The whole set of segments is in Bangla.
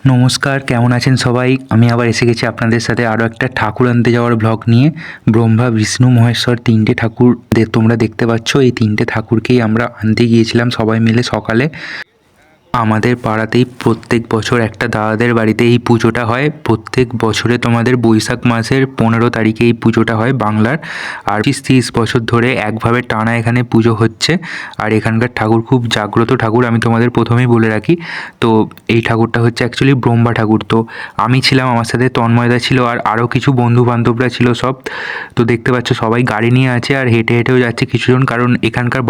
নমস্কার, কেমন আছেন সবাই? আমি আবার এসে গেছি আপনাদের সাথে আরও একটা ঠাকুর আনতে যাওয়ার ব্লগ নিয়ে। ব্রহ্মা, বিষ্ণু, মহেশ্বর তিনটে ঠাকুর তোমরা দেখতে পাচ্ছ। এই তিনটে ঠাকুরকেই আমরা আনতে গিয়েছিলাম সবাই মিলে সকালে। আমাদের পাড়াতেই প্রত্যেক বছর একটা দাদাদের বাড়িতে এই পুজোটা হয়। প্রত্যেক বছরে তোমাদের বৈশাখ মাসের 15 তারিখে এই পুজোটা হয় বাংলার। আর 25-30 বছর ধরে একভাবে টানা এখানে পুজো হচ্ছে। আর এখানকার ঠাকুর খুব জাগ্রত ঠাকুর, আমি তোমাদের প্রথমেই বলে রাখি। তো এই ঠাকুরটা হচ্ছে অ্যাকচুয়ালি ব্রহ্মা ঠাকুর। তো আমি ছিলাম, আমার সাথে তন্ময়দা ছিল, আর আরও কিছু বন্ধু বান্ধবরা ছিল সব। তো দেখতে পাচ্ছ সবাই গাড়ি নিয়ে আছে আর হেঁটে হেঁটেও যাচ্ছে কিছুজন, কারণ এখানকার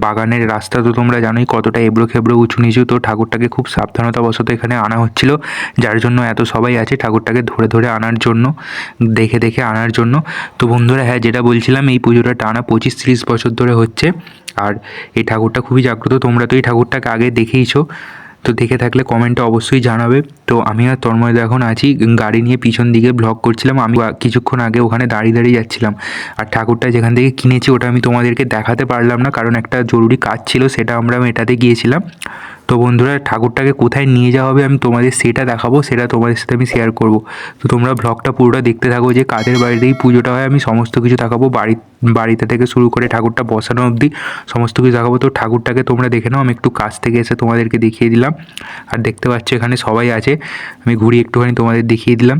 বাগানের রাস্তা তো তোমরা জানোই কতটা এবড়ো খেবড়ো উঁচু নিচু। তো ঠাকুরটাকে খুব সাবধানতাবশত এখানে আনা হচ্ছিল, যার জন্য এত সবাই আছে ঠাকুরটাকে ধরে ধরে আনার জন্য, দেখে দেখে আনার জন্য। তো বন্ধুরা, হ্যাঁ, যেটা বলছিলাম, এই পুজোটা টানা 25-30 বছর ধরে হচ্ছে। আর এই ঠাকুরটা খুবই জাগ্রত। তোমরা তো এই ঠাকুরটাকে আগে দেখেইছো, তো দেখে থাকলে কমেন্টে অবশ্যই জানাবে। তো আমি আর তন্ময়দা এখন আছি গাড়ি নিয়ে পিছন দিকে ব্লগ করছিলাম। আমি কিছুক্ষণ আগে ওখানে দাঁড়িয়ে দাঁড়িয়ে যাচ্ছিলাম। আর ঠাকুরটা যেখান থেকে কিনেছি ওটা আমি তোমাদেরকে দেখাতে পারলাম না, কারণ একটা জরুরি কাজ ছিল, সেটা আমরা মেটাতে গিয়েছিলাম। তো বন্ধুরা, ঠাকুরটাকে কোথায় নিয়ে যাওয়া হবে আমি তোমাদের সেটা দেখাবো, সেটা তোমাদের সাথে আমি শেয়ার করব। তো তোমরা ব্লগটা পুরোটা দেখতে থাকো, যে কাদের বাড়িতেই পুজোটা হয় আমি সমস্ত কিছু দেখাবো। বাড়িতে থেকে শুরু করে ঠাকুরটা বসানো অবধি সমস্ত কিছু দেখাবো। তো ঠাকুরটাকে তোমরা দেখে নাও, আমি একটু কাছ থেকে এসে তোমাদেরকে দেখিয়ে দিলাম। আর দেখতে পাচ্ছ এখানে সবাই আছে, আমি ঘুরি একটুখানি তোমাদের দেখিয়ে দিলাম।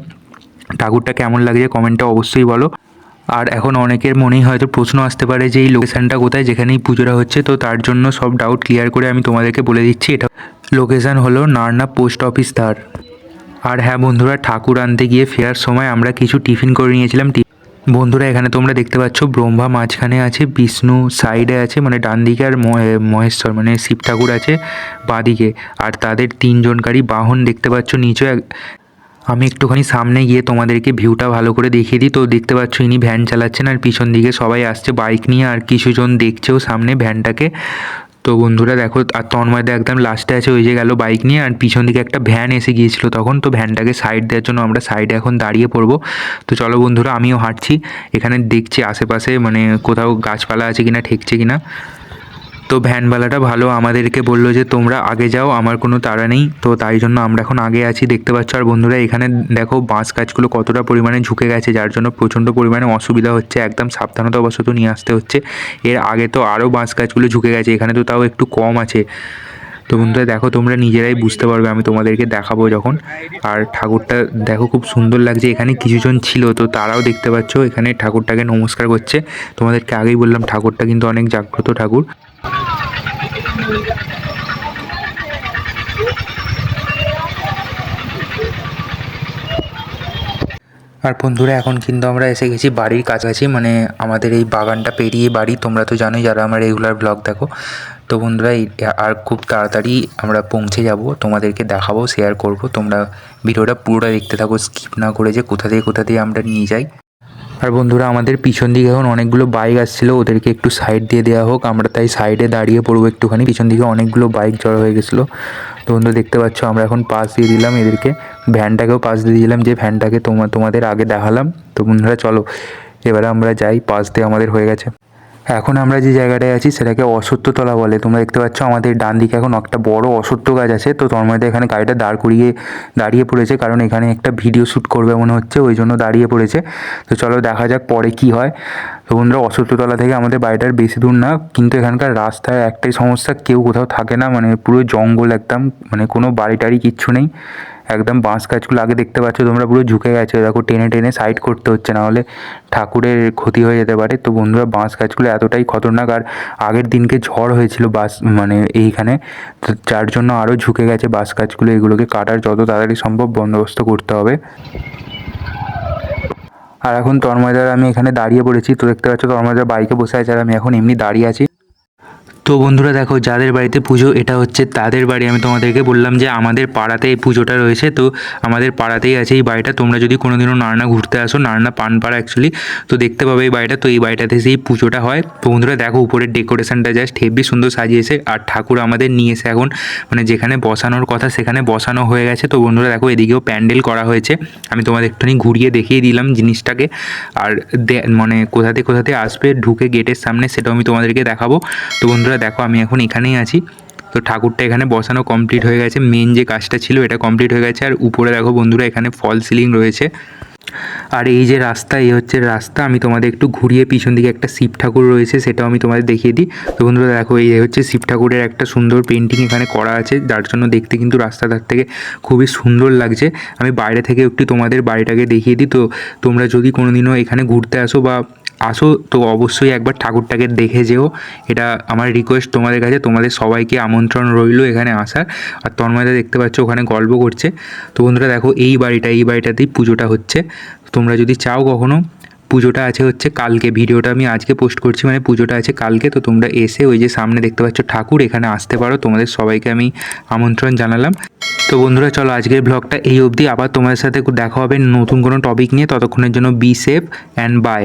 ঠাকুরটা কেমন লাগছে কমেন্টটা অবশ্যই বলো। আর এখন অনেকের মনেই হয়তো প্রশ্ন আসতে পারে যে এই লোকেশানটা কোথায়, যেখানেই পুজোটা হচ্ছে। তো তার জন্য সব ডাউট ক্লিয়ার করে আমি তোমাদেরকে বলে দিচ্ছি। এটা লোকেশান হলো নারনা পোস্ট অফিস ধার। আর হ্যাঁ বন্ধুরা, ঠাকুর আনতে গিয়ে ফেরার সময় আমরা কিছু টিফিন করে নিয়েছিলাম। বন্ধুরা, এখানে তোমরা দেখতে পাচ্ছ ব্রহ্মা মাঝখানে আছে, বিষ্ণু সাইডে আছে মানে ডান দিকে, আর মহেশ্বর মানে শিব ঠাকুর আছে বাঁদিকে। আর তাদের তিনজনকারই বাহন দেখতে পাচ্ছ নিচে। আমি একটুখানি সামনে গিয়ে তোমাদেরকে ভিউটা ভালো করে দেখিয়ে দিই। তো দেখতে পাচ্ছ ইনি ভ্যান চালাচ্ছেন, আর পিছন দিকে সবাই আসছে বাইক নিয়ে, আর কিছুজন দেখছেও সামনে ভ্যানটাকে। তো বন্ধুরা দেখো, আর তন্ময়দা একদম লাস্টে আছে, ওই যে গেল বাইক নিয়ে। আর পিছন দিকে একটা ভ্যান এসে গিয়েছিল তখন, তো ভ্যানটাকে সাইড দেওয়ার জন্য আমরা সাইডে এখন দাঁড়িয়ে পড়বো। তো চলো বন্ধুরা, আমিও হাঁটছি এখানে, দেখছি আশেপাশে মানে কোথাও গাছপালা আছে কিনা, ঠেকছে কিনা। তো ভ্যানওয়ালাটা ভালো, আমাদেরকে বললো যে তোমরা আগে যাও, আমার কোনো তাড়া নেই। তো তাই জন্য আমরা এখন আগে আছি, দেখতে পাচ্ছ। আর বন্ধুরা, এখানে দেখো বাঁশ গাছগুলো কতটা পরিমাণে ঝুঁকে গেছে, যার জন্য প্রচণ্ড পরিমাণে অসুবিধা হচ্ছে, একদম সাবধানতাবশত নিয়ে আসতে হচ্ছে। এর আগে তো আরও বাঁশ গাছগুলো ঝুঁকে গেছে, এখানে তো তাও একটু কম আছে। তো বন্ধুরা দেখো, তোমরা নিজেরাই বুঝতে পারবে আমি তোমাদেরকে দেখাবো যখন। আর ঠাকুরটা দেখো খুব সুন্দর লাগছে। এখানে কিছুজন ছিল, তো তারাও দেখতে পাচ্ছ এখানে ঠাকুরটাকে নমস্কার করছে। তোমাদেরকে আগেই বললাম ঠাকুরটা কিন্তু অনেক জাগ্রত ঠাকুর। আর বন্ধুরা, এখন কিন্তু আমরা এসে গেছি বাড়ির কাছাকাছি, মানে আমাদের এই বাগানটা পেরিয়ে বাড়ি। তোমরা তো জানোই যারা আমার রেগুলার ব্লগ দেখো। তো বন্ধুরা, আর খুব তাড়াতাড়ি আমরা পৌঁছে যাব, তোমাদেরকে দেখাবো, শেয়ার করব। তোমরা ভিডিওটা পুরোটা দেখতে থাকো, স্কিপ না করে, যে কোথা দিয়ে আমরা নিয়ে যাই। আর বন্ধুরা, আমাদের পিছন দিকে এখন অনেকগুলো বাইক আসছিলো, ওদেরকে একটু সাইড দিয়ে দেওয়া হোক, আমরা তাই সাইডে দাঁড়িয়ে পড়বো একটুখানি। পিছন দিকে অনেকগুলো বাইক জড়ো হয়ে গেছিলো। তো বন্ধুরা দেখতে পাচ্ছ, আমরা এখন পাস দিয়ে দিলাম এদেরকে, ভ্যানটাকেও পাস দিয়ে দিলাম, যে ভ্যানটাকে তোমাদের আগে দেখালাম। তো বন্ধুরা চলো, এবারে আমরা যাই, পাস দিয়ে আমাদের হয়ে গেছে। এখন আমরা যে জায়গাটায় আছি সেটাকে অশ্বত্থতলা বলে। তোমরা দেখতে পাচ্ছ আমাদের ডান দিকে এখন একটা বড় অশ্বত্থ গাছ আছে। তো তন্ময়দা এখানে গাড়িটা দাঁড়িয়ে পড়েছে, কারণ এখানে একটা ভিডিও শ্যুট করবে মনে হচ্ছে, ওই জন্য দাঁড়িয়ে পড়েছে। তো চলো দেখা যাক পরে কি হয়। তো বন্ধুরা, অশ্বত্থতলা থেকে আমাদের বাড়িটার বেশি দূর না, কিন্তু এখানকার রাস্তায় একটাই সমস্যা, কেউ কোথাও থাকে না, মানে পুরো জঙ্গল একদম, মানে কোনো বাড়ি টাড়ি কিচ্ছু নেই। একদম বাঁশ গাছগুলো আগে দেখতে পাচ্ছ তোমরা পুরো ঝুঁকে গেছে, দেখো টেনে টেনে সাইড করতে হচ্ছে, না হলে ঠাকুরের ক্ষতি হয়ে যেতে পারে। তো বন্ধুরা, বাঁশ গাছগুলো এতটাই খতরনাক, আর আগের দিনকে ঝড় হয়েছিল মানে এইখানে, তো যার জন্য আরও ঝুঁকে গেছে বাঁশ গাছগুলো। এগুলোকে কাটার যত তাড়াতাড়ি সম্ভব বন্দোবস্ত করতে হবে। আর এখন তন্ময়দার আমি এখানে দাঁড়িয়ে পড়েছি। তো দেখতে পাচ্ছ তন্ময়দার বাইকে বসে আছে, আর আমি এখন এমনি দাঁড়িয়ে আছি। তো বন্ধুরা দেখো, যাদের বাড়িতে পুজো এটা হচ্ছে তাদের বাড়ি। আমি তোমাদেরকে বললাম যে আমাদের পাড়াতে এই পুজোটা রয়েছে, তো আমাদের পাড়াতেই আছে এই বাড়িটা। তোমরা যদি কোনোদিনও নারনা ঘুরতে আসো, নারনা পানপাড়া অ্যাকচুয়ালি, তো দেখতে পাবে এই বাড়িটা। তো এই বাড়িটাতে সেই পুজোটা হয়। তো বন্ধুরা দেখো, উপরের ডেকোরেশনটা জাস্ট হেভি সুন্দর সাজিয়েছে। আর ঠাকুর আমাদের নিয়ে এসে এখন মানে যেখানে বসানোর কথা সেখানে বসানো হয়ে গেছে। তো বন্ধুরা দেখো, এদিকেও প্যান্ডেল করা হয়েছে। আমি তোমাদের একটুখানি ঘুরিয়ে দেখিয়ে দিলাম জিনিসটাকে। আর মানে কোথাতে আসবে ঢুকে গেটের সামনে সেটাও আমি তোমাদেরকে দেখাবো। তো বন্ধুরা দেখো, আমি এখন এখানেই আছি। তো ঠাকুরটা এখানে বসানো কমপ্লিট হয়ে গেছে, মেন যে কাজটা ছিল এটা কমপ্লিট হয়ে গেছে। আর উপরে দেখো বন্ধুরা, এখানে ফল সিলিং রয়েছে। আর এই যে রাস্তা, এই হচ্ছে রাস্তা। আমি তোমাদের একটু ঘুরিয়ে পিছন দিকে একটা শিব ঠাকুর রয়েছে সেটাও আমি তোমাদের দেখিয়ে দিই। তো বন্ধুরা দেখো, এই হচ্ছে শিব ঠাকুরের একটা সুন্দর পেন্টিং এখানে করা আছে, যার জন্য দেখতে কিন্তু রাস্তাটার থেকে খুবই সুন্দর লাগছে। আমি বাইরে থেকে একটু তোমাদের বাড়িটাকে দেখিয়ে দিই। তো তোমরা যদি কোনোদিনও এখানে ঘুরতে আসো তো অবশ্যই একবার ঠাকুরটাকে দেখে যেও। এটা আমার রিকোয়েস্ট তোমাদের কাছে। তোমাদের সবাইকে আমন্ত্রণ রইল এখানে আসার। আর তন্ময়দা দেখতে পাচ্ছ ওখানে গল্প করছে। তো বন্ধুরা দেখো, এই বাড়িটাতেই পুজোটা হচ্ছে। তোমরা যদি চাও কখনো, পুজোটা হচ্ছে কালকে। ভিডিওটা আমি আজকে পোস্ট করছি, মানে পুজোটা আছে কালকে। তো তোমরা এসে ওই যে সামনে দেখতে পাচ্ছ ঠাকুর, এখানে আসতে পারো। তোমাদের সবাইকে আমি আমন্ত্রণ জানালাম। তো বন্ধুরা চলো, আজকের ব্লগটা এই অবধি। আবার তোমাদের সাথে দেখা হবে নতুন কোনো টপিক নিয়ে। ততক্ষণের জন্য বি সেফ অ্যান্ড বাই।